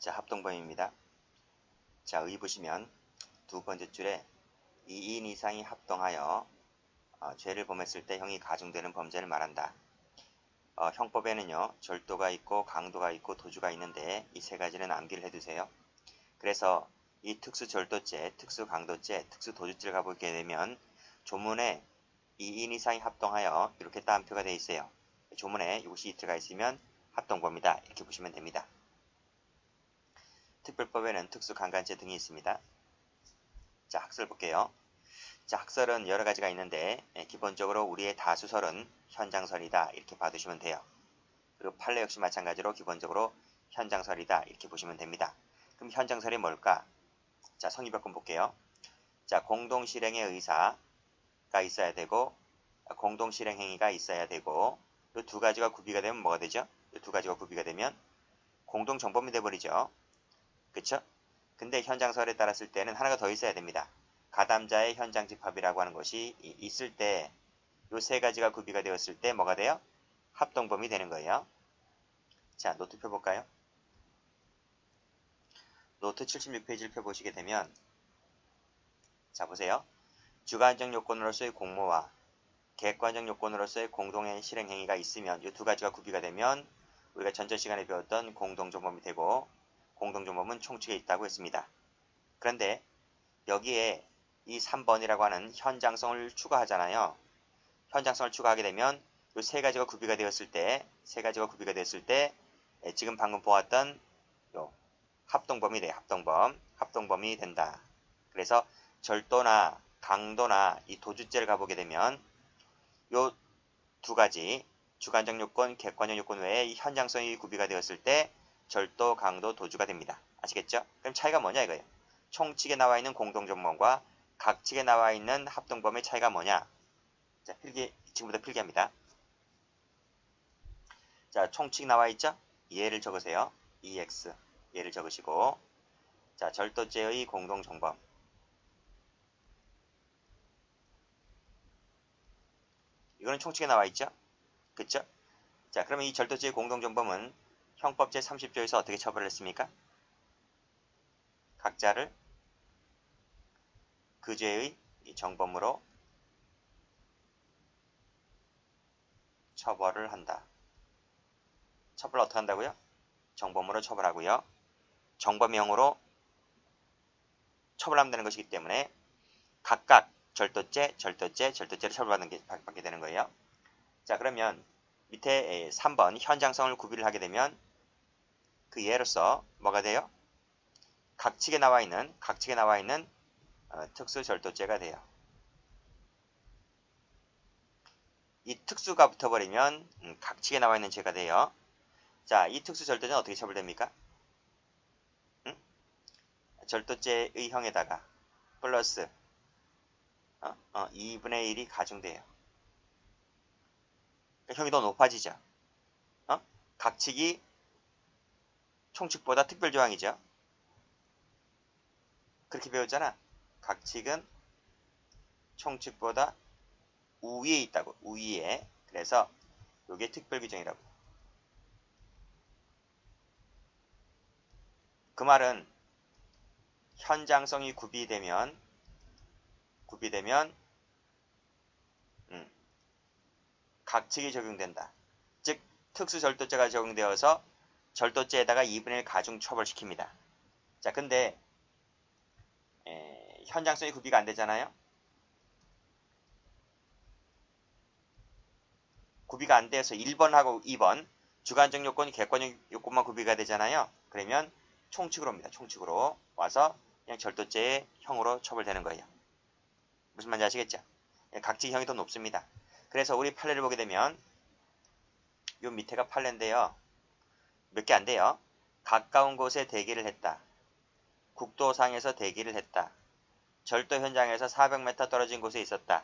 자, 합동범위입니다. 자, 의 보시면 두 번째 줄에 2인 이상이 합동하여 죄를 범했을 때 형이 가중되는 범죄를 말한다. 형법에는요, 절도가 있고 강도가 있고 도주가 있는데 이 세 가지는 암기를 해두세요. 그래서 이 특수절도죄, 특수강도죄, 특수도주죄를 가보게 되면 조문에 2인 이상이 합동하여 이렇게 따옴표가 되어 있어요. 조문에 이것이 들어가 있으면 합동범위다 이렇게 보시면 됩니다. 특별법에는 특수강간죄 등이 있습니다. 자, 학설 볼게요. 자, 학설은 여러 가지가 있는데 기본적으로 우리의 다수설은 현장설이다 이렇게 봐두시면 돼요. 그리고 판례 역시 마찬가지로 기본적으로 현장설이다 이렇게 보시면 됩니다. 그럼 현장설이 뭘까? 자, 성의법권 볼게요. 자, 공동실행의 의사가 있어야 되고 공동실행행위가 있어야 되고 이 두 가지가 구비가 되면 뭐가 되죠? 이 두 가지가 구비가 되면 공동정범이 돼버리죠. 그쵸? 근데 현장설에 따랐을 때는 하나가 더 있어야 됩니다. 가담자의 현장집합이라고 하는 것이 있을 때 이 세 가지가 구비가 되었을 때 뭐가 돼요? 합동범위 되는 거예요. 자, 노트 펴볼까요? 노트 76페이지를 펴보시게 되면 자, 보세요. 주관적 요건으로서의 공모와 객관적 요건으로서의 공동의 실행행위가 있으면 이 두 가지가 구비가 되면 우리가 전전 시간에 배웠던 공동정범이 되고 공동정범은 총칙에 있다고 했습니다. 그런데 여기에 이 3번이라고 하는 현장성을 추가하잖아요. 현장성을 추가하게 되면 이 세 가지가 구비가 되었을 때 지금 방금 보았던 요 합동범이 돼요. 합동범이 된다. 그래서 절도나 강도나 이 도주죄를 가보게 되면 요 두 가지 주관적 요건, 객관적 요건 외에 이 현장성이 구비가 되었을 때 절도, 강도, 도주가 됩니다. 아시겠죠? 그럼 차이가 뭐냐 이거예요. 총칙에 나와 있는 공동정범과 각칙에 나와 있는 합동범의 차이가 뭐냐? 자, 지금부터 필기합니다. 자, 총칙 나와 있죠? 얘를 적으세요. EX 얘를 적으시고 자, 절도죄의 공동정범 이거는 총칙에 나와 있죠? 그쵸? 자, 그러면 이 절도죄의 공동정범은 형법 제30조에서 어떻게 처벌을 했습니까? 각자를 그 죄의 정범으로 처벌을 한다. 처벌을 어떻게 한다고요? 정범으로 처벌하고요. 정범형으로 처벌하면 되는 것이기 때문에 각각 절도죄를 처벌받게 되는 거예요. 자, 그러면 밑에 3번 현장성을 구비를 하게 되면 그 예로서 뭐가 돼요? 각칙에 나와 있는 특수절도죄가 돼요. 이 특수가 붙어버리면 각칙에 나와 있는 죄가 돼요. 자, 이 특수절도죄는 어떻게 처벌됩니까? 절도죄의 형에다가 플러스 2분의 1이 가중돼요. 그러니까 형이 더 높아지죠. 각칙이 총칙보다 특별조항이죠. 그렇게 배웠잖아. 각칙은 총칙보다 우위에 있다고. 우위에. 그래서 이게 특별규정이라고. 그 말은 현장성이 구비되면 각칙이 적용된다. 즉 특수절도죄가 적용되어서 절도죄에다가 2분의 1 가중 처벌시킵니다. 자, 근데 현장성이 구비가 안 되잖아요. 구비가 안 돼서 1번하고 2번 주관적 요건이 객관적 요건만 구비가 되잖아요. 그러면 총칙으로 옵니다. 총칙으로 와서 그냥 절도죄의 형으로 처벌되는 거예요. 무슨 말인지 아시겠죠? 각칙형이 더 높습니다. 그래서 우리 판례를 보게 되면 요 밑에가 판례인데요. 몇 개 안 돼요. 가까운 곳에 대기를 했다. 국도상에서 대기를 했다. 절도 현장에서 400m 떨어진 곳에 있었다.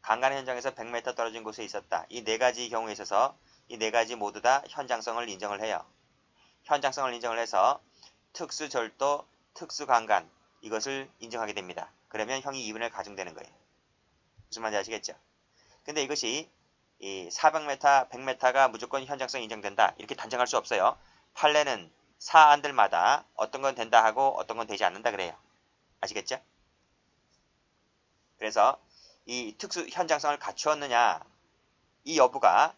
강간 현장에서 100m 떨어진 곳에 있었다. 이 네 가지 경우에 있어서 이 네 가지 모두 다 현장성을 인정을 해요. 현장성을 인정을 해서 특수절도, 특수강간 이것을 인정하게 됩니다. 그러면 형이 2분의 1 가중되는 거예요. 무슨 말인지 아시겠죠? 근데 이것이 이 400m, 100m가 무조건 현장성이 인정된다. 이렇게 단정할 수 없어요. 판례는 사안들마다 어떤 건 된다 하고 어떤 건 되지 않는다 그래요. 아시겠죠? 그래서 이 특수 현장성을 갖추었느냐 이 여부가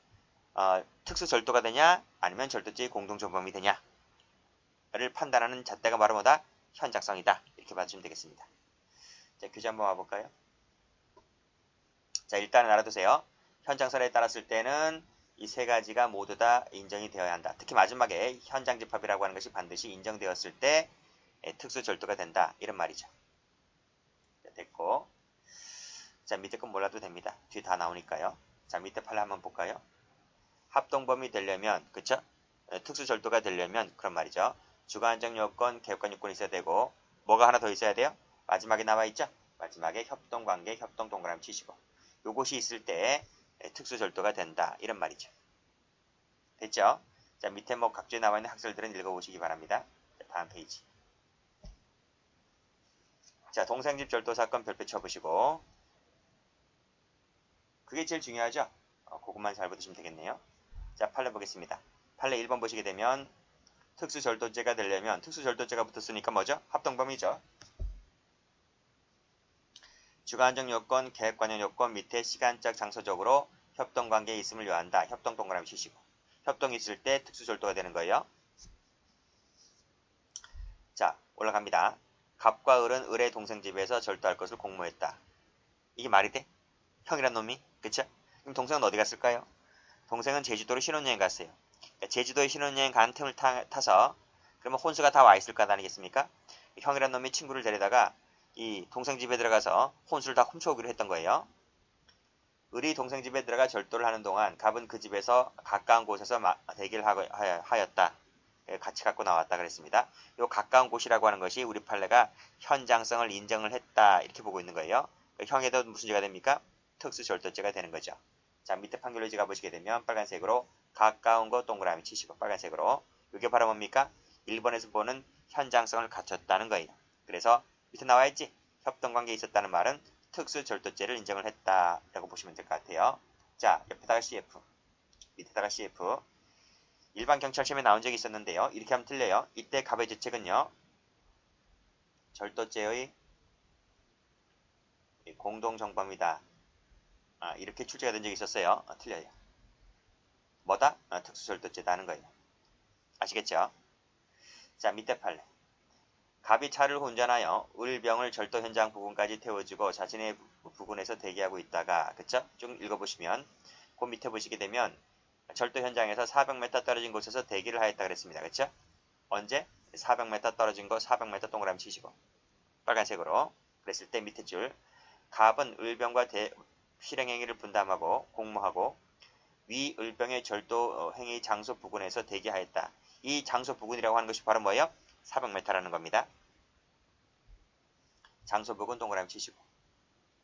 특수 절도가 되냐 아니면 절도죄의 공동정범이 되냐를 판단하는 잣대가 바로 뭐다? 현장성이다. 이렇게 봐주시면 되겠습니다. 자, 교재 한번 와볼까요? 자, 일단은 알아두세요. 현장설에 따랐을 때는 이 세 가지가 모두 다 인정이 되어야 한다. 특히 마지막에 현장집합이라고 하는 것이 반드시 인정되었을 때 특수 절도가 된다. 이런 말이죠. 자, 됐고. 자, 밑에 건 몰라도 됩니다. 뒤 다 나오니까요. 자, 밑에 판례 한번 볼까요? 합동범이 되려면, 그쵸? 특수 절도가 되려면 그런 말이죠. 주관적 요건, 객관 요건이 있어야 되고 뭐가 하나 더 있어야 돼요? 마지막에 나와 있죠? 마지막에 협동관계, 협동동그라미 치시고 요것이 있을 때 특수 절도가 된다. 이런 말이죠. 됐죠? 자, 밑에 뭐 각주에 나와 있는 학설들은 읽어보시기 바랍니다. 자, 다음 페이지. 자, 동생집 절도 사건 별표 쳐보시고 그게 제일 중요하죠? 그것만 잘 보시면 되겠네요. 자, 판례 보겠습니다. 판례 1번 보시게 되면 특수절도죄가 되려면 특수절도죄가 붙었으니까 뭐죠? 합동범위죠. 주관적 요건, 계획관련 요건 밑에 시간적, 장소적으로 협동관계에 있음을 요한다. 협동 동그라미 치시고 협동이 있을 때 특수절도가 되는 거예요. 자, 올라갑니다. 갑과 을은 을의 동생 집에서 절도할 것을 공모했다. 이게 말이 돼? 형이란 놈이? 그쵸? 그럼 동생은 어디 갔을까요? 동생은 제주도로 신혼여행 갔어요. 그러니까 제주도에 신혼여행 간 틈을 타서 그러면 혼수가 다 와 있을 거 아니겠습니까? 형이란 놈이 친구를 데려다가 이 동생 집에 들어가서 혼수를 다 훔쳐오기로 했던 거예요. 을이 동생 집에 들어가 절도를 하는 동안 갑은 그 집에서 가까운 곳에서 대기를 하였다. 같이 갖고 나왔다 그랬습니다. 이 가까운 곳이라고 하는 것이 우리 판례가 현장성을 인정을 했다 이렇게 보고 있는 거예요. 형에도 무슨 죄가 됩니까? 특수절도죄가 되는 거죠. 자, 밑에 판결로지 가보시게 되면 빨간색으로 가까운 거 동그라미 치시고 빨간색으로 이게 바로 뭡니까? 1번에서 보는 현장성을 갖췄다는 거예요. 그래서 밑에 나와있지? 협동관계에 있었다는 말은 특수절도죄를 인정을 했다라고 보시면 될 것 같아요. 자, 옆에다가 CF, 밑에다가 CF. 일반 경찰 시험에 나온 적이 있었는데요. 이렇게 하면 틀려요. 이때 갑의 죄책은요. 절도죄의 공동정범이다. 이렇게 출제가 된 적이 있었어요. 틀려요. 뭐다? 특수절도죄다 하는 거예요. 아시겠죠? 자, 밑에 판례. 갑이 차를 운전하여 을병을 절도 현장 부근까지 태워주고 자신의 부근에서 대기하고 있다가 그쵸? 쭉 읽어보시면 그 밑에 보시게 되면 절도 현장에서 400m 떨어진 곳에서 대기를 하였다 그랬습니다. 그쵸? 언제? 400m 떨어진 거 400m 동그라미 치시고 빨간색으로 그랬을 때 밑에 줄 갑은 을병과 실행행위를 분담하고 공모하고 위 을병의 절도 행위 장소 부근에서 대기하였다. 이 장소 부근이라고 하는 것이 바로 뭐예요? 400m라는 겁니다. 장소 부근 동그라미 치시고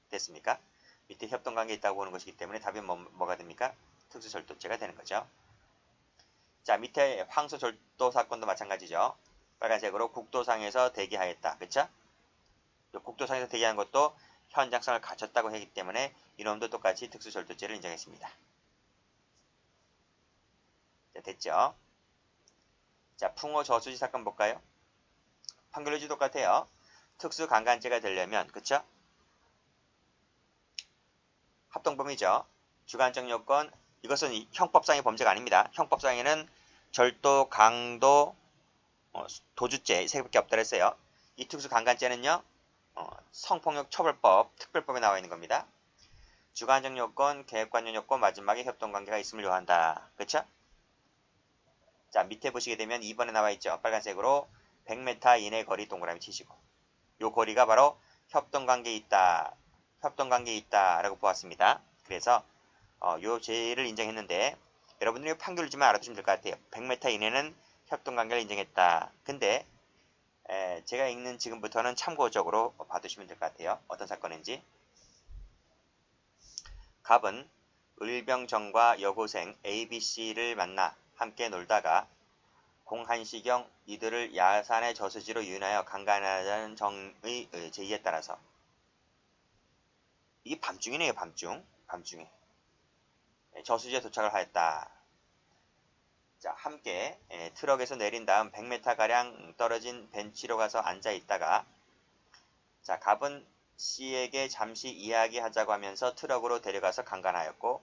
됐습니까? 밑에 협동관계 있다고 보는 것이기 때문에 답이 뭐가 됩니까? 특수절도죄가 되는 거죠. 자, 밑에 황소절도 사건도 마찬가지죠. 빨간색으로 국도상에서 대기하였다. 그쵸? 국도상에서 대기하는 것도 현장성을 갖췄다고 하기 때문에 이놈도 똑같이 특수절도죄를 인정했습니다. 자, 됐죠? 자, 풍호 저수지 사건 볼까요? 판결유지 똑같아요. 특수강간죄가 되려면 그쵸? 합동범위죠. 주관적 요건 이것은 형법상의 범죄가 아닙니다. 형법상에는 절도, 강도, 도주죄 세 개밖에 없다 그랬어요. 이 특수강간죄는요. 성폭력 처벌법 특별법에 나와 있는 겁니다. 주관적 요건, 계획관련 요건, 마지막에 협동관계가 있음을 요한다. 그쵸? 자, 밑에 보시게 되면 2번에 나와 있죠. 빨간색으로 100m 이내 거리 동그라미 치시고 요 거리가 바로 협동관계에 있다. 협동관계에 있다 라고 보았습니다. 그래서 요 죄를 인정했는데 여러분들이 판결지만 알아두시면 될 것 같아요. 100m 이내는 협동관계를 인정했다. 근데 제가 읽는 지금부터는 참고적으로 봐두시면 될 것 같아요. 어떤 사건인지. 갑은 을병정과 여고생 ABC를 만나 함께 놀다가 01시경 이들을 야산의 저수지로 유인하여 강간하자는 정의 제의에 따라서 이게 밤중이네요. 밤중에 저수지에 도착을 하였다. 자, 함께 트럭에서 내린 다음 100m가량 떨어진 벤치로 가서 앉아 있다가 자, 갑은 C에게 잠시 이야기하자고 하면서 트럭으로 데려가서 강간하였고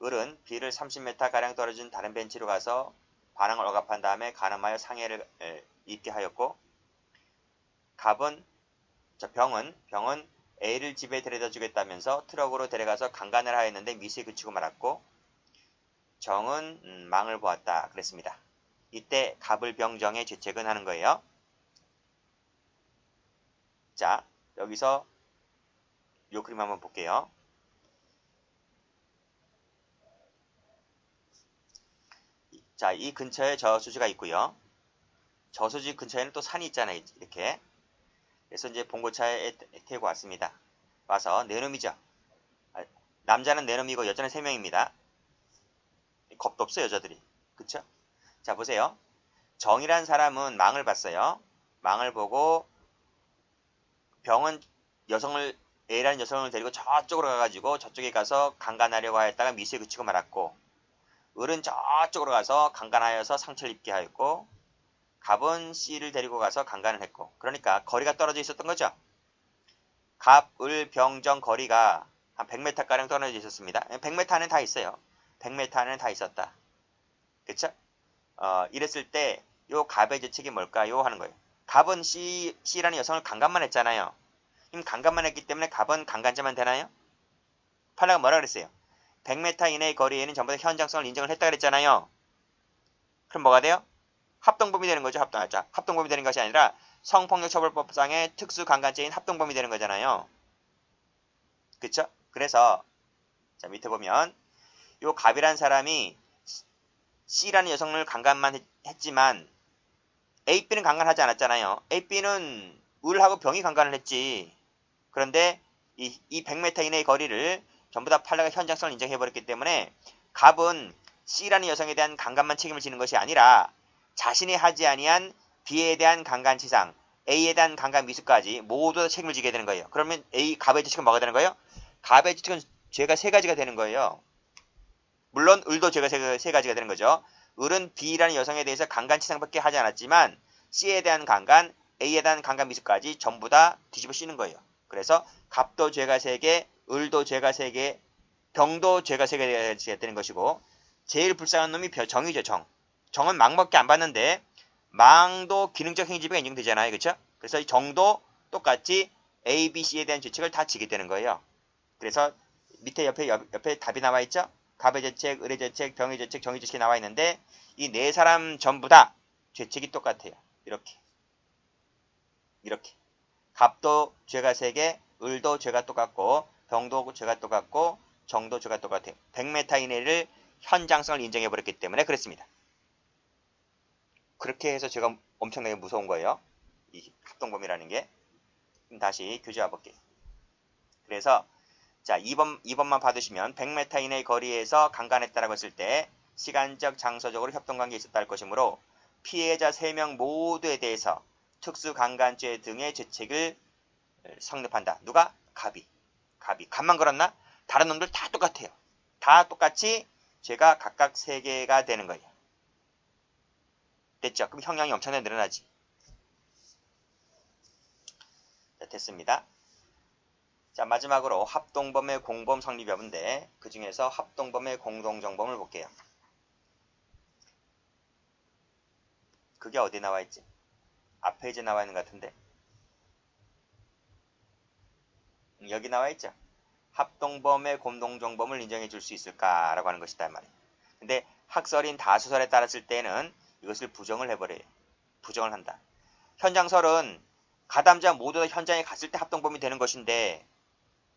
을은 B를 30m가량 떨어진 다른 벤치로 가서 반항을 억압한 다음에 간음하여 상해를 입게 하였고 병은 A를 집에 데려다 주겠다면서 트럭으로 데려가서 강간을 하였는데 미수에 그치고 말았고 정은 망을 보았다 그랬습니다. 이때 갑을병정의 죄책은 하는 거예요. 자, 여기서 요 그림 한번 볼게요. 자, 이 근처에 저수지가 있고요. 저수지 근처에는 또 산이 있잖아요. 이렇게. 그래서 이제 봉고차에 태우고 왔습니다. 와서 네놈이죠. 남자는 네놈이고 여자는 3명입니다. 겁도 없어요, 여자들이. 그쵸? 자, 보세요. 정이란 사람은 망을 봤어요. 망을 보고 병은 A라는 여성을 데리고 저쪽으로 가가지고 저쪽에 가서 강간하려고 하였다가 미수에 그치고 말았고 을은 저쪽으로 가서 강간하여서 상처를 입게 하였고 갑은 C를 데리고 가서 강간을 했고 그러니까 거리가 떨어져 있었던 거죠. 갑, 을, 병, 정 거리가 한 100m가량 떨어져 있었습니다. 100m 안에 다 있어요. 100m 안에 다 있었다. 그쵸? 이랬을 때 요 갑의 죄책이 뭘까요? 하는 거예요. 갑은 C라는 여성을 강간만 했잖아요. 그럼 강간만 했기 때문에 갑은 강간죄만 되나요? 판례가 뭐라 그랬어요? 100m 이내의 거리에는 전부 다 현장성을 인정을 했다 그랬잖아요. 그럼 뭐가 돼요? 합동범이 되는 거죠. 합동범이 되는 것이 아니라 성폭력처벌법상의 특수강간죄인 합동범이 되는 거잖아요. 그쵸? 그래서 자 밑에 보면 요 갑이란 사람이 C라는 여성을 강간만 했지만 AB는 강간하지 않았잖아요. AB는 을하고 병이 강간을 했지. 그런데 이 100m 이내의 거리를 전부 다 판례가 현장성을 인정해버렸기 때문에 갑은 C라는 여성에 대한 강간만 책임을 지는 것이 아니라 자신이 하지 아니한 B에 대한 강간치상, A에 대한 강간 미수까지 모두 다 책임을 지게 되는 거예요. 그러면 갑의 죄책은 뭐가 되는 거예요? 갑의 죄책은 죄가 3가지가 되는 거예요. 물론 을도 죄가 3가지가 되는 거죠. 을은 B라는 여성에 대해서 강간치상밖에 하지 않았지만 C에 대한 강간, A에 대한 강간 미수까지 전부 다 뒤집어 씌는 거예요. 그래서 갑도 죄가 3개, 을도 죄가 3개, 병도 죄가 3개가 되는 것이고 제일 불쌍한 놈이 정이죠. 정은 망밖에 안 받는데 망도 기능적 행위지배가 인정되잖아요. 그렇죠? 그래서 이 정도 똑같이 A, B, C에 대한 죄책을 다 지게 되는 거예요. 그래서 밑에 옆에 답이 나와 있죠? 갑의 죄책, 을의 죄책, 병의 죄책, 정의 죄책이 나와 있는데 이 4사람 전부 다 죄책이 똑같아요. 이렇게. 갑도 죄가 3개, 을도 죄가 똑같고 병도 죄가 똑같고 정도 죄가 똑같아요. 100m 이내를 현장성을 인정해버렸기 때문에 그렇습니다. 그렇게 해서 제가 엄청나게 무서운 거예요. 이 합동범이라는 게. 그럼 다시 교재와 볼게요. 그래서 자 2번만 받으시면 100m 이내의 거리에서 강간했다라고 했을 때 시간적 장소적으로 협동관계가 있었다 할 것이므로 피해자 3명 모두에 대해서 특수강간죄 등의 죄책을 성립한다. 누가? 갑이. 갑만 걸었나? 다른 놈들 다 똑같아요. 다 똑같이 죄가 각각 3개가 되는 거예요. 됐죠? 그럼 형량이 엄청나게 늘어나지. 자, 됐습니다. 자, 마지막으로 합동범의 공범 성립 여부인데 그 중에서 합동범의 공동정범을 볼게요. 그게 어디 나와 있지? 앞에 이제 나와 있는 것 같은데 여기 나와 있죠. 합동범의 공동정범을 인정해 줄 수 있을까라고 하는 것이다 말이에요. 근데 학설인 다수설에 따랐을 때는 이것을 부정을 해버려요. 부정을 한다. 현장설은 가담자 모두 다 현장에 갔을 때 합동범이 되는 것인데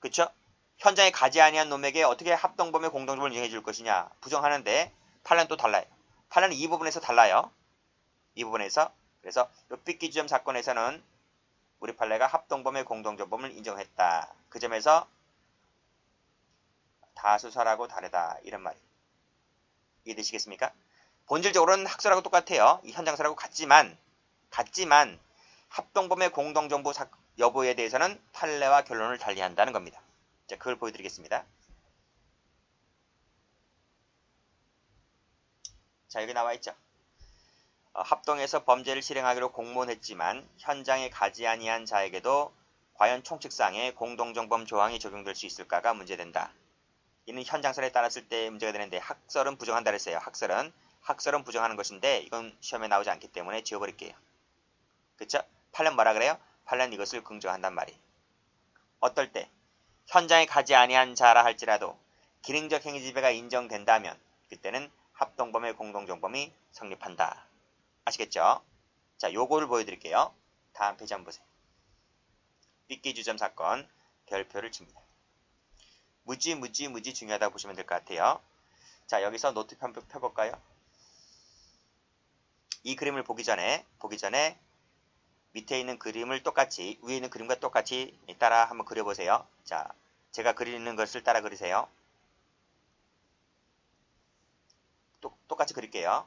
그쵸? 현장에 가지 아니한 놈에게 어떻게 합동범의 공동정범을 인정해 줄 것이냐 부정하는데 판례는 또 달라요. 판례는 이 부분에서 달라요. 이 부분에서 그래서 이 삐끼주점 사건에서는 우리 판례가 합동범의 공동정범을 인정했다. 그 점에서 다수설하고 다르다 이런 말이에요. 이해되시겠습니까? 본질적으로는 학설하고 똑같아요. 이 현장설하고 같지만 합동범의 공동정보 여부에 대해서는 판례와 결론을 달리한다는 겁니다. 자, 그걸 보여드리겠습니다. 자, 여기 나와 있죠. 합동해서 범죄를 실행하기로 공모했지만 현장에 가지 아니한 자에게도 과연 총칙상의 공동정범 조항이 적용될 수 있을까가 문제된다. 이는 현장설에 따랐을 때 문제가 되는데 학설은 부정한다 그랬어요. 학설은 부정하는 것인데 이건 시험에 나오지 않기 때문에 지워버릴게요. 그쵸? 판례는 뭐라 그래요? 판례는 이것을 긍정한단 말이에요. 어떨 때 현장에 가지 아니한 자라 할지라도 기능적 행위 지배가 인정된다면 그때는 합동범의 공동정범이 성립한다. 아시겠죠? 자, 요거를 보여드릴게요. 다음 페이지 한번 보세요. 삐끼 주점 사건 별표를 칩니다. 무지 중요하다고 보시면 될 것 같아요. 자, 여기서 노트 펴볼까요? 이 그림을 보기 전에 밑에 있는 그림을 똑같이 위에 있는 그림과 똑같이 따라 한번 그려보세요. 자, 제가 그리는 것을 따라 그리세요. 똑같이 그릴게요.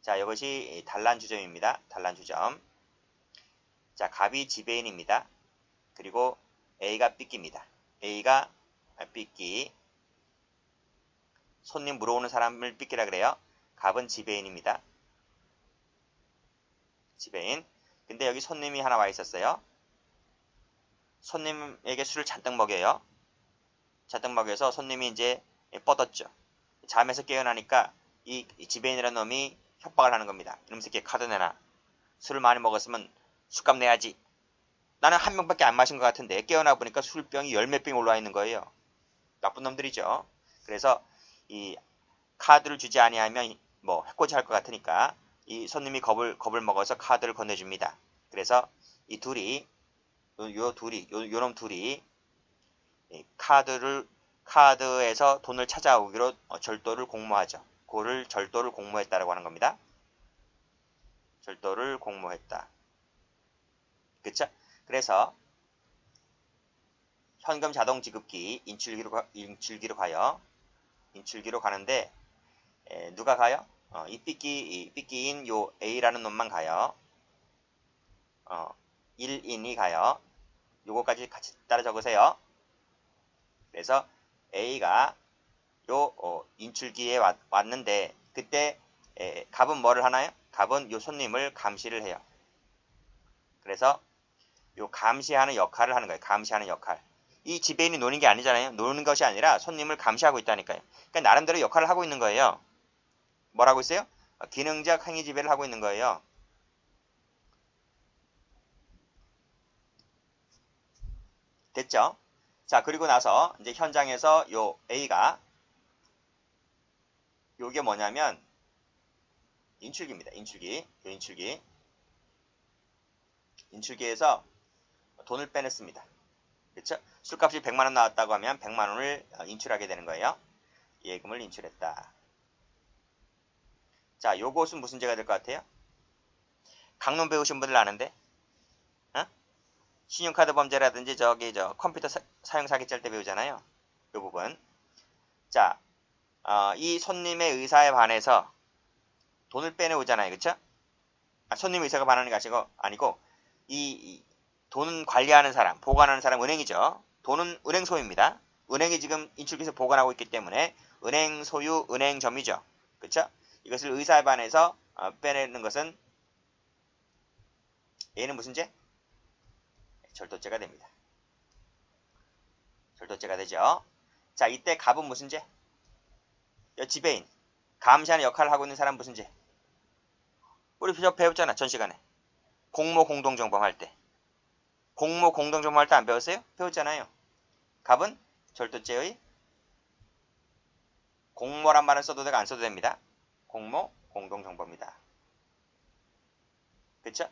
자, 이것이 단란 주점입니다. 단란 주점. 자, 갑이 지배인입니다. 그리고 A가 삐끼입니다. A가 삐끼. 손님 물어오는 사람을 삐끼라 그래요. 갑은 지배인입니다. 지배인. 근데 여기 손님이 하나 와 있었어요. 손님에게 술을 잔뜩 먹여요. 잔뜩 먹여서 손님이 이제 뻗었죠. 잠에서 깨어나니까 이 지배인이라는 놈이 협박을 하는 겁니다. 이놈 새끼 카드 내놔. 술을 많이 먹었으면 술값 내야지. 나는 한 병밖에 안 마신 것 같은데 깨어나 보니까 술병이 열 몇 병이 올라와 있는 거예요. 나쁜 놈들이죠. 그래서 이 카드를 주지 아니하면 뭐 해코지 할 것 같으니까 이 손님이 겁을 먹어서 카드를 건네줍니다. 그래서 이 둘이 요놈 둘이 카드에서 돈을 찾아오기로 절도를 공모하죠. 그거를 절도를 공모했다라고 하는 겁니다. 절도를 공모했다. 그쵸? 그래서 현금 자동 지급기 인출기로 가는데 누가 가요? 이 삐끼인 요 A라는 놈만 가요. 1인이 가요. 요거까지 같이 따라 적으세요. 그래서 A가 요 인출기에 왔는데 그때 갑은 뭐를 하나요? 갑은 요 손님을 감시를 해요. 그래서 요 감시하는 역할을 하는 거예요. 감시하는 역할. 이 지배인이 노는 게 아니잖아요. 노는 것이 아니라 손님을 감시하고 있다니까요. 그러니까 나름대로 역할을 하고 있는 거예요. 뭐라고 있어요? 기능적 행위 지배를 하고 있는 거예요. 됐죠? 자, 그리고 나서 이제 현장에서 요 A가 요게 뭐냐면 인출기입니다. 인출기에서 돈을 빼냈습니다. 그렇죠? 술값이 100만 원 나왔다고 하면 100만 원을 인출하게 되는 거예요. 예금을 인출했다. 자, 요것은 무슨 죄가 될 것 같아요? 강론 배우신 분들 아는데? 신용카드 범죄라든지 컴퓨터 사용 사기죄 때 배우잖아요. 요 부분. 자, 이 손님의 의사에 반해서 돈을 빼내오잖아요. 그쵸? 손님 의사가 반하는 게 아니고 이 돈 관리하는 사람, 보관하는 사람 은행이죠. 돈은 은행 소유입니다. 은행이 지금 인출기에서 보관하고 있기 때문에 은행 소유, 은행점이죠. 그쵸? 이것을 의사에 반해서 빼내는 것은 얘는 무슨 죄? 절도죄가 됩니다. 절도죄가 되죠. 자, 이때 갑은 무슨 죄? 지배인. 감시하는 역할을 하고 있는 사람 무슨 죄? 우리 배웠잖아. 전 시간에. 공모 공동정범 할 때. 공모 공동정범 할 때 안 배웠어요? 배웠잖아요. 갑은 절도죄의 공모란 말을 써도 되고 안 써도 됩니다. 공모 공동정범이다. 그쵸?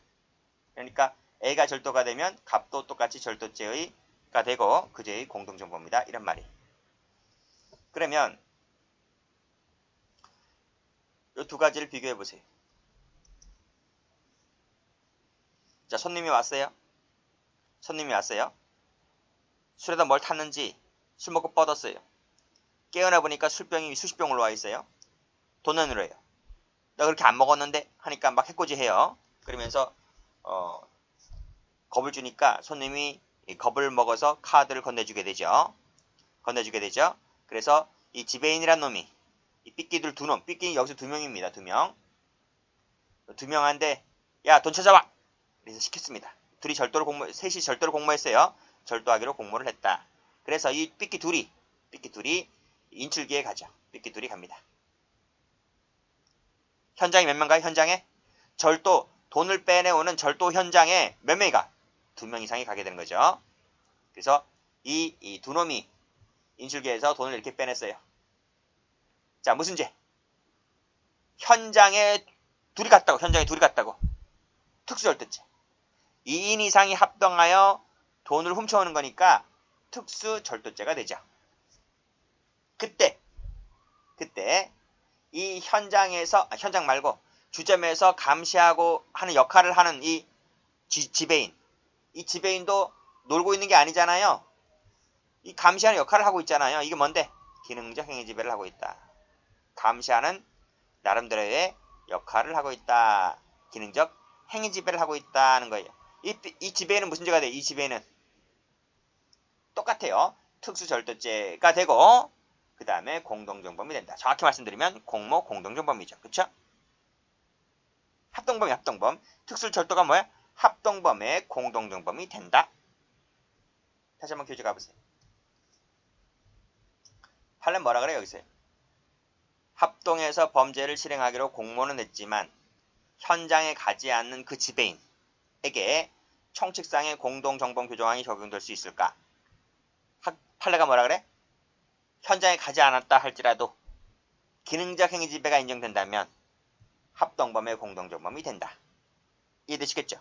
그러니까 A가 절도가 되면 갑도 똑같이 절도죄가 되고 그 죄의 공동정범이다. 이런 말이. 그러면 이 두 가지를 비교해 보세요. 자, 손님이 왔어요. 술에다 뭘 탔는지 술 먹고 뻗었어요. 깨어나 보니까 술병이 수십 병 올라와 있어요. 돈은 으로요. 나 그렇게 안 먹었는데 하니까 막 해코지해요. 그러면서 겁을 주니까 손님이 겁을 먹어서 카드를 건네주게 되죠. 그래서 이 지배인이란 놈이 이 삐끼들 두 놈, 삐끼 여기서 두 명입니다. 두 명. 두 명한테 야, 돈 찾아와! 그래서 시켰습니다. 셋이 절도를 공모했어요. 절도하기로 공모를 했다. 그래서 이 삐끼 둘이 인출기에 가죠. 삐끼 둘이 갑니다. 현장에 몇 명 가요? 현장에? 돈을 빼내오는 절도 현장에 몇 명이 가? 2명 이상이 가게 되는 거죠. 그래서 이 두 놈이 인출기에서 돈을 이렇게 빼냈어요. 자, 무슨 죄? 현장에 둘이 갔다고. 특수절도죄. 2인 이상이 합동하여 돈을 훔쳐오는 거니까 특수절도죄가 되죠. 그때 이 현장 말고 주점에서 감시하고 하는 역할을 하는 이 지배인, 이 지배인도 놀고 있는 게 아니잖아요. 이 감시하는 역할을 하고 있잖아요. 이게 뭔데? 기능적 행위 지배를 하고 있다. 감시하는 나름대로의 역할을 하고 있다. 기능적 행위 지배를 하고 있다는 거예요. 이 지배인은 무슨 죄가 돼? 이 지배인은 똑같아요. 특수절도죄가 되고 그 다음에 공동정범이 된다. 정확히 말씀드리면 공모 공동정범이죠. 그쵸? 합동범. 특수절도가 뭐야? 합동범의 공동정범이 된다. 다시 한번 교재 가보세요. 판례 뭐라 그래요? 여기서 합동해서 범죄를 실행하기로 공모는 했지만 현장에 가지 않는 그 지배인에게 총칙상의 공동정범 규정안이 적용될 수 있을까? 판례가 뭐라 그래? 현장에 가지 않았다 할지라도 기능적 행위 지배가 인정된다면 합동범의 공동정범이 된다. 이해되시겠죠?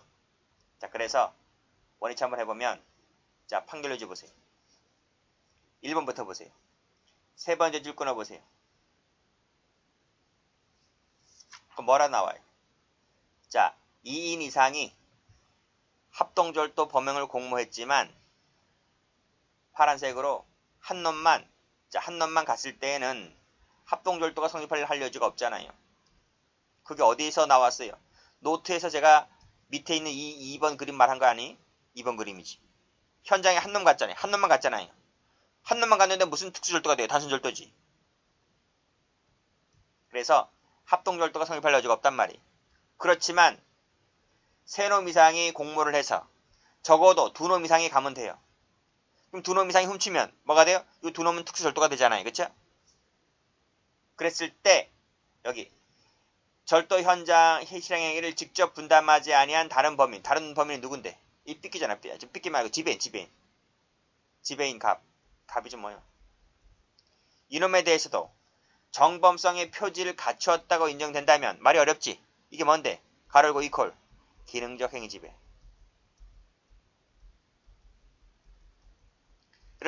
자, 그래서 원위치 한번 해보면 자, 판결유지 보세요. 1번부터 보세요. 세 번째 줄 끊어보세요. 그럼 뭐라 나와요? 자, 2인 이상이 합동절도 범행을 공모했지만 파란색으로 한 놈만 갔을 때에는 합동절도가 성립할 여지가 없잖아요. 그게 어디에서 나왔어요? 노트에서 제가 밑에 있는 2번 그림 말한 거 아니? 2번 그림이지. 현장에 한 놈 갔잖아요. 한 놈만 갔는데 무슨 특수절도가 돼요? 단순절도지. 그래서 합동절도가 성립할 여지가 없단 말이에요. 그렇지만 세 놈 이상이 공모를 해서 적어도 두 놈 이상이 가면 돼요. 그럼 두 놈 이상이 훔치면 뭐가 돼요? 이 두 놈은 특수절도가 되잖아요. 그쵸? 그랬을 때 여기 절도 현장 실행행위를 직접 분담하지 아니한 다른 범인은 누군데? 이 삐끼잖아. 삐끼 말고 지배인 갑이 좀 뭐예요? 이놈에 대해서도 정범성의 표지를 갖추었다고 인정된다면 말이 어렵지. 이게 뭔데? 가로고 이퀄 기능적 행위 지배를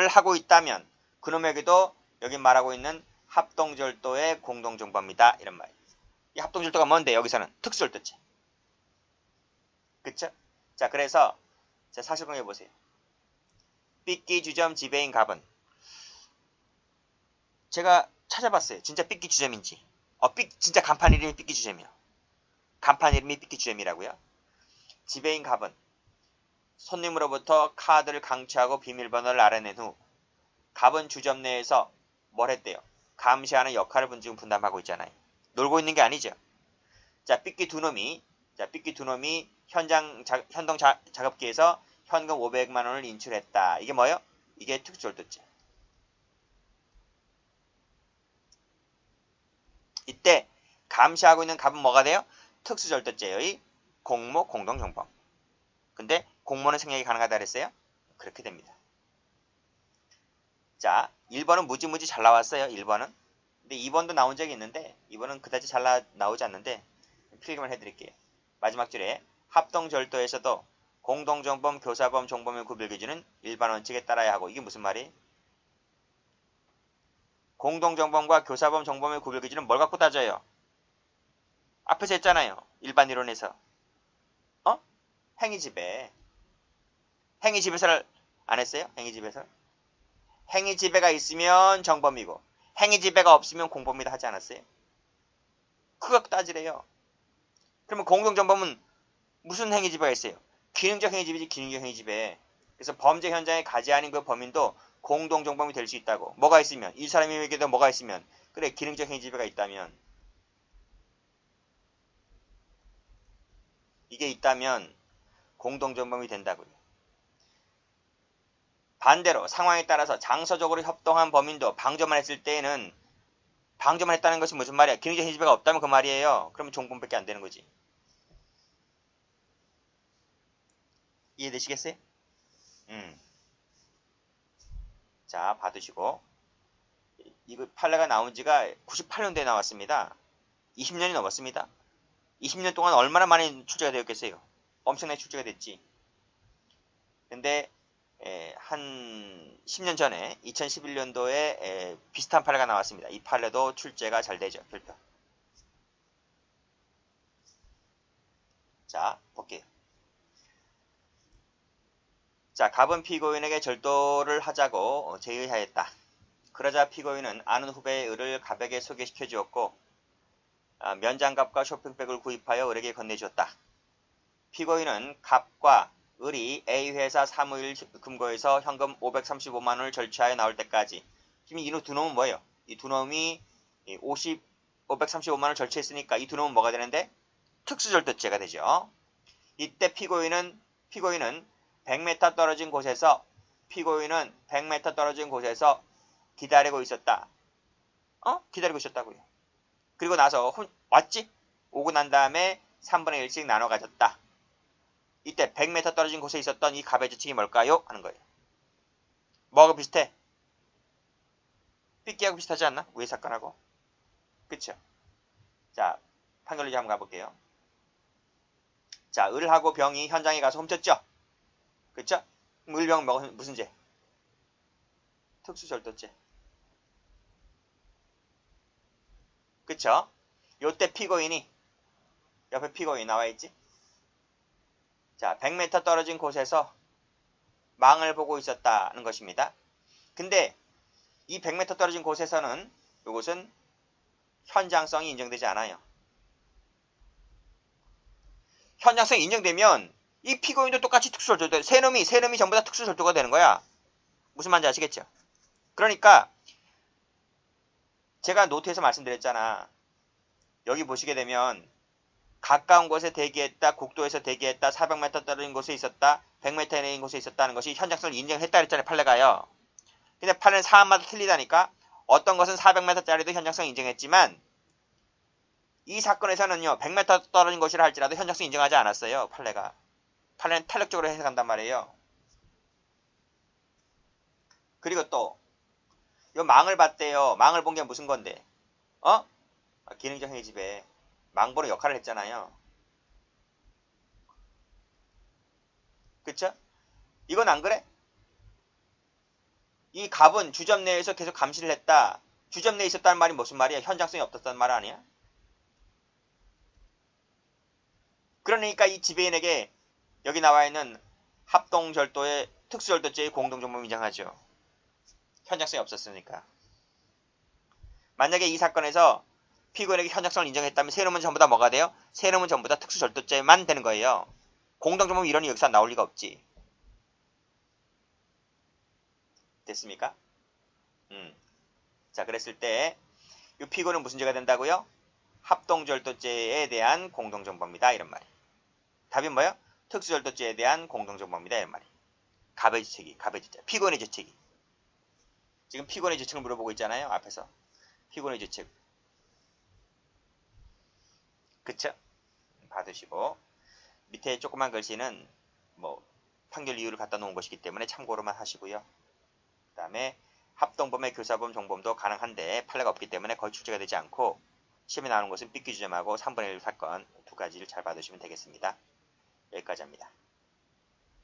하고 있다면 그놈에게도 여기 말하고 있는 합동절도의 공동정범이다. 이런 말이에요. 이 합동절도가 뭔데? 여기서는 특수절도죄. 그쵸? 자, 그래서 사실공개 보세요. 삐끼 주점 지배인 갑은 제가 찾아봤어요. 진짜 삐끼 주점인지. 진짜 간판 이름이 삐끼 주점이요. 간판 이름이 삐끼 주점이라고요. 지배인 갑은 손님으로부터 카드를 강취하고 비밀번호를 알아낸 후 갑은 주점 내에서 뭘 했대요? 감시하는 역할을 지금 분담하고 있잖아요. 놀고 있는 게 아니죠. 자, 삐끼 두 놈이 현동 작업기에서 현금 500만 원을 인출했다. 이게 뭐예요? 이게 특수절도죄. 이때 감시하고 있는 갑은 뭐가 돼요? 특수절도죄의 공모 공동정범. 근데 공모는 생략이 가능하다 그랬어요? 그렇게 됩니다. 자, 1번은 무지무지 잘 나왔어요. 1번은. 근데 2번도 나온 적이 있는데 2번은 그다지 잘 나오지 않는데 필기만 해드릴게요. 마지막 줄에 합동절도에서도 공동정범, 교사범, 종범의 구별 기준은 일반 원칙에 따라야 하고 이게 무슨 말이에요? 공동정범과 교사범, 종범의 구별 기준은 뭘 갖고 따져요? 앞에서 했잖아요. 일반 이론에서. 행위지배. 행위지배서를 안 했어요? 행위지배서. 행위지배가 있으면 정범이고 행위지배가 없으면 공범이다 하지 않았어요? 그거 따지래요. 그러면 공동정범은 무슨 행위지배가 있어요? 기능적 행위지배지. 기능적 행위지배. 그래서 범죄 현장에 가지 않은 그 범인도 공동정범이 될 수 있다고. 뭐가 있으면, 이 사람에게도 뭐가 있으면, 그래, 기능적 행위지배가 있다면, 이게 있다면 공동정범이 된다고요. 반대로 상황에 따라서 장소적으로 협동한 범인도 방조만 했을 때에는, 방조만 했다는 것이 무슨 말이야? 기능적 행위지배가 없다면 그 말이에요. 그러면 종범밖에 안 되는 거지. 이해되시겠어요? 자, 봐두시고. 이거 판례가 나온 지가 98년도에 나왔습니다. 20년이 넘었습니다. 20년 동안 얼마나 많이 출제가 되었겠어요? 엄청나게 출제가 됐지. 근데 한 10년 전에 2011년도에 비슷한 판례가 나왔습니다. 이 판례도 출제가 잘 되죠. 별표. 자, 볼게요. 자, 갑은 피고인에게 절도를 하자고 제의하였다. 그러자 피고인은 아는 후배의 을을 갑에게 소개시켜 주었고 면장갑과 쇼핑백을 구입하여 을에게 건네주었다. 피고인은 갑과 을이 A회사 사무일 금고에서 현금 535만원을 절취하여 나올 때까지, 지금 이 두 놈은 뭐예요? 이 두 놈이 535만원을 절취했으니까 이 두 놈은 뭐가 되는데? 특수절도죄가 되죠. 이때 피고인은 100m 떨어진 곳에서 기다리고 있었다. 기다리고 있었다고요. 그리고 나서 왔지? 오고 난 다음에 3분의 1씩 나눠 가졌다. 이때 100m 떨어진 곳에 있었던 이 갑의 주칙이 뭘까요? 하는 거예요. 뭐하고 비슷해? 삐끼하고 비슷하지 않나? 위의 사건하고. 그쵸? 자, 판결문제 한번 가볼게요. 자, 을하고 병이 현장에 가서 훔쳤죠? 그쵸? 을병 무슨 죄? 특수절도죄. 그쵸? 요때 피고인이, 옆에 피고인 나와있지? 자, 100m 떨어진 곳에서 망을 보고 있었다는 것입니다. 근데 이 100m 떨어진 곳에서는 이것은 현장성이 인정되지 않아요. 현장성이 인정되면 이 피고인도 똑같이 특수절도, 세 놈이 전부 다 특수절도가 되는 거야. 무슨 말인지 아시겠죠? 그러니까 제가 노트에서 말씀드렸잖아. 여기 보시게 되면 가까운 곳에 대기했다, 국도에서 대기했다, 400m 떨어진 곳에 있었다, 100m 이내인 곳에 있었다는 것이 현장성을 인정했다 그랬잖아요. 판례가요. 근데 판례는 사안마다 틀리다니까. 어떤 것은 400m짜리도 현장성 인정했지만 이 사건에서는요. 100m 떨어진 곳이라 할지라도 현장성 인정하지 않았어요. 판례가. 판례는 탄력적으로 해석한단 말이에요. 그리고 또 요 망을 봤대요. 망을 본 게 무슨 건데? 기능적 행위집에 망보는 역할을 했잖아요. 그쵸? 이건 안 그래? 이 갑은 주점 내에서 계속 감시를 했다. 주점 내에 있었다는 말이 무슨 말이야? 현장성이 없었다는 말 아니야? 그러니까 이 지배인에게 여기 나와 있는 합동절도의 특수절도죄의 공동정범 인정하죠. 현장성이 없었으니까. 만약에 이 사건에서 피고인에게 현장성을 인정했다면 세 놈은 전부 다 뭐가 돼요? 세 놈은 전부 다 특수절도죄만 되는 거예요. 공동정범 이론이 여기서 나올 리가 없지. 됐습니까? 자, 그랬을 때 이 피고는 무슨 죄가 된다고요? 합동절도죄에 대한 공동정범이다 이런 말이. 답이 뭐예요? 특수절도죄에 대한 공동정범이다 이런 말이. 갑의 주책이, 피고인의 주책이. 지금 피고인의 주책을 물어보고 있잖아요. 앞에서. 피고인의 주책. 그쵸? 받으시고 밑에 조그만 글씨는 뭐 판결 이유를 갖다 놓은 것이기 때문에 참고로만 하시고요. 그 다음에 합동범의 교사범, 종범도 가능한데 판례가 없기 때문에 거의 출제가 되지 않고 시험에 나오는 것은 삐끼 주점하고 3분의 1 사건 두 가지를 잘 받으시면 되겠습니다. 여기까지 합니다.